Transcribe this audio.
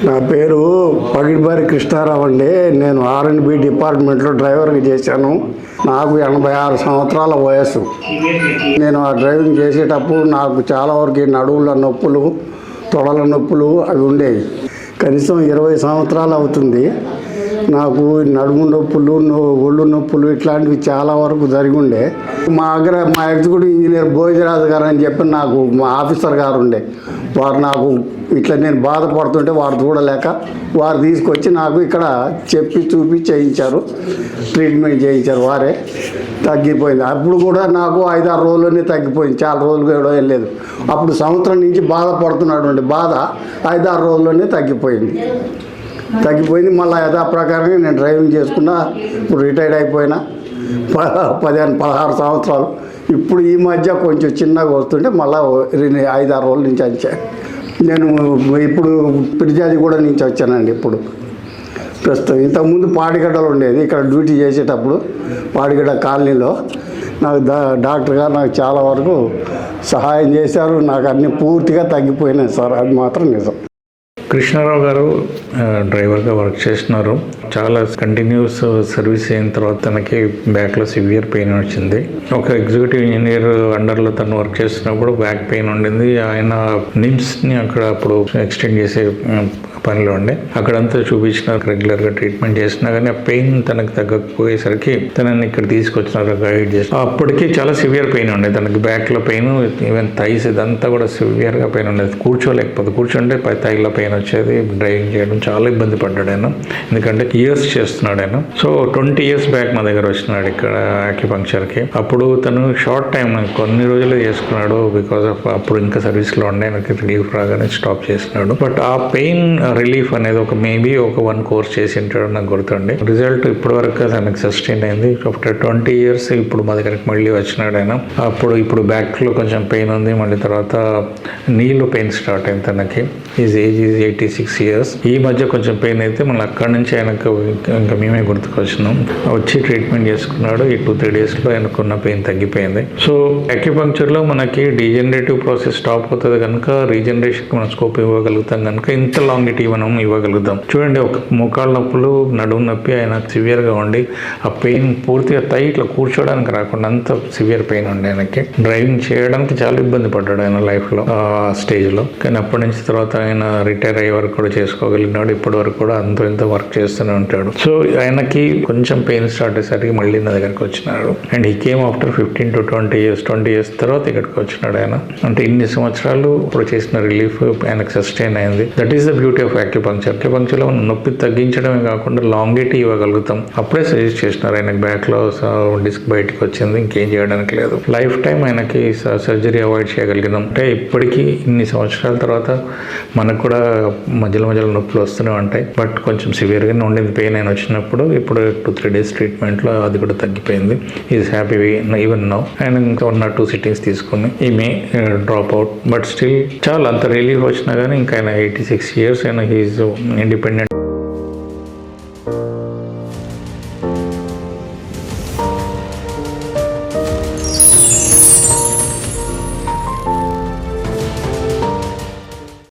నా పేరు పగిడిబారి కృష్ణారావు అండి. నేను R&B డిపార్ట్మెంట్లో డ్రైవర్గా చేశాను. నాకు 86 సంవత్సరాల వయసు. నేను ఆ డ్రైవింగ్ చేసేటప్పుడు నాకు చాలా వరకు నడువుల నొప్పులు, తొడల నొప్పులు అవి ఉండేవి. కనీసం 20 సంవత్సరాలు అవుతుంది. నాకు నడుము నొప్పులు, ఒళ్ళు నొప్పులు ఇట్లాంటివి చాలా వరకు జరిగి ఉండే. మా ఎగ్జిక్యూటివ్ ఇంజనీర్ భోజరాజు గారు అని చెప్పి నాకు మా ఆఫీసర్ గారు ఉండే. వారు నాకు ఇట్లా నేను బాధపడుతుంటే వారు చూడలేక వారు తీసుకొచ్చి నాకు ఇక్కడ చెప్పి చూపి చేయించారు, ట్రీట్మెంట్ చేయించారు. వారే తగ్గిపోయింది. అప్పుడు కూడా నాకు 5-6 రోజుల్లోనే తగ్గిపోయింది. చాలా రోజులు కూడా వెళ్ళలేదు. అప్పుడు సంవత్సరం నుంచి బాధపడుతున్నాడు బాధ 5-6 రోజుల్లోనే తగ్గిపోయింది. మళ్ళీ యథాప్రకారంగా నేను డ్రైవింగ్ చేసుకున్నా. ఇప్పుడు రిటైర్డ్ అయిపోయినా 15-16 సంవత్సరాలు. ఇప్పుడు ఈ మధ్య కొంచెం చిన్నగా వస్తుంటే మళ్ళీ 5-6 రోజుల నుంచి వచ్చాను. నేను ఇప్పుడు పిరిజాది కూడా నుంచి వచ్చానండి. ఇప్పుడు ప్రస్తుతం ఇంతకుముందు పాడిగడ్డలు ఉండేది. ఇక్కడ డ్యూటీ చేసేటప్పుడు పాడిగడ్డ కాలనీలో నాకు డాక్టర్ గారు నాకు చాలా వరకు సహాయం చేశారు. నాకు అన్నీ పూర్తిగా తగ్గిపోయినాయి సార్, అది మాత్రం నిజం. కృష్ణారావు గారు డ్రైవర్గా వర్క్ చేస్తున్నారు. చాలా కంటిన్యూస్ సర్వీస్ అయిన తర్వాత తనకి బ్యాక్లో సివియర్ పెయిన్ వచ్చింది. ఒక ఎగ్జిక్యూటివ్ ఇంజనీర్ అండర్లో తను వర్క్ చేస్తున్నప్పుడు బ్యాక్ పెయిన్ ఉండింది. ఆయన నిమ్స్ని అక్కడ అప్పుడు ఎక్స్టెండ్ చేసే పనిలో ఉండే. అక్కడంతా చూపించిన రెగ్యులర్గా ట్రీట్మెంట్ చేసినా కానీ ఆ పెయిన్ తనకు తగ్గకపోయేసరికి తనని ఇక్కడ తీసుకొచ్చినారు, గైడ్ చేసి. అప్పటికి చాలా సివియర్ పెయిన్ ఉండేది తనకి. బ్యాక్లో పెయిన్, ఈవెన్ థైస్ ఇదంతా కూడా సివియర్గా పెయిన్ ఉండేది. కూర్చోలేకపోతే, కూర్చుంటే థైలో పెయిన్ వచ్చేది. డ్రైవింగ్ చేయడం చాలా ఇబ్బంది పడ్డాడు ఆయన, ఎందుకంటే ఇయర్స్ చేస్తున్నాడు ఆయన. సో 20 years బ్యాక్ మా దగ్గర వచ్చినాడు ఇక్కడ యాక్యుపంక్చర్కి. అప్పుడు తను షార్ట్ టైం కొన్ని రోజులే చేసుకున్నాడు. బికాస్ ఆఫ్ అప్పుడు ఇంకా సర్వీస్లో ఉండే, ఆయనకి రిలీఫ్ రాగానే స్టాప్ చేసినాడు. బట్ ఆ పెయిన్ రిలీఫ్ అనేది మేబీ ఒక 1 course చేసి ఉంటాడు నాకు గుర్తుండి. రిజల్ట్ ఇప్పటి వరకు తనకు సస్టైన్ అయింది. ఆఫ్టర్ 20 years ఇప్పుడు మా దగ్గరికి మళ్ళీ వచ్చినాడు ఆయన. ఇప్పుడు బ్యాక్లో కొంచెం పెయిన్ ఉంది. మళ్ళీ తర్వాత నీళ్ళు పెయిన్ స్టార్ట్ అయింది తనకి. Is age is 86 years. ఈ మధ్య కొంచెం పెయిన్ అయితే మళ్ళీ అక్కడి నుంచి ఆయనకు ఇంకా మేమే గుర్తుకొచ్చినాం. వచ్చి ట్రీట్మెంట్ చేసుకున్నాడు. ఈ 2-3 daysలో ఆయనకున్న పెయిన్ తగ్గిపోయింది. సో అక్యుపంక్చర్లో మనకి డీజనరేటివ్ ప్రాసెస్ స్టాప్ అవుతుంది కనుక రీజనరేషన్కి మనం స్కోప్ ఇవ్వగలుగుతాం కనుక ఇంత లాంగిటీ మనం ఇవ్వగలుగుతాం. చూడండి, ఒక మోకాళ్ళ నొప్పులు, నడుము నొప్పి ఆయన సివియర్గా ఉండి ఆ పెయిన్ పూర్తిగా ఇట్లా కూర్చోడానికి రాకుండా అంత సివియర్ పెయిన్ ఉండే ఆయనకి. డ్రైవింగ్ చేయడానికి చాలా ఇబ్బంది పడ్డాడు ఆయన లైఫ్లో ఆ స్టేజ్లో. కానీ అప్పటి నుంచి తర్వాత ఆయన రిటైర్ అయ్యే వరకు కూడా చేసుకోగలిగినాడు. ఇప్పటి వరకు కూడా అంత వర్క్ చేస్తూనే ఉంటాడు. సో ఆయనకి కొంచెం పెయిన్ స్టార్ట్ అయ్యేసరికి మళ్ళీ నా దగ్గరికి వచ్చినాడు. అండ్ ఈ came after 15 to 20 years. 20 years తర్వాత ఇక్కడికి వచ్చినాడు ఆయన. అంటే ఇన్ని సంవత్సరాలు ఇప్పుడు చేసిన రిలీఫ్ ఆయనకు సస్టైన్ అయింది. That is the beauty of అక్యుపంక్చర్లో మనం నొప్పి తగ్గించడమే కాకుండా లాంగిటీ ఇవ్వగలుగుతాం. అప్పుడే సజెస్ట్ చేసినారు ఆయనకు బ్యాక్లో డిస్క్ బయటకు వచ్చింది, ఇంకేం చేయడానికి లేదు. లైఫ్ టైం ఆయనకి సర్జరీ అవాయిడ్ చేయగలిగినాం. అంటే ఇప్పటికీ ఇన్ని సంవత్సరాల తర్వాత మనకు కూడా మధ్యలో నొప్పులు వస్తూనే ఉంటాయి. బట్ కొంచెం సివియర్గానే ఉండింది పెయిన్ ఆయన వచ్చినప్పుడు. ఇప్పుడు 2-3 days ట్రీట్మెంట్లో అది కూడా తగ్గిపోయింది. Is happy even now. ఆయన ఇంకా 1 or 2 sittings తీసుకుని ఈ మే డ్రాప్ అవుట్. బట్ స్టిల్ చాలా అంత రిలీఫ్ వచ్చినా కానీ ఇంకా ఆయన 86 years ఆయన హీఈస్ ఇండిపెండెంట్.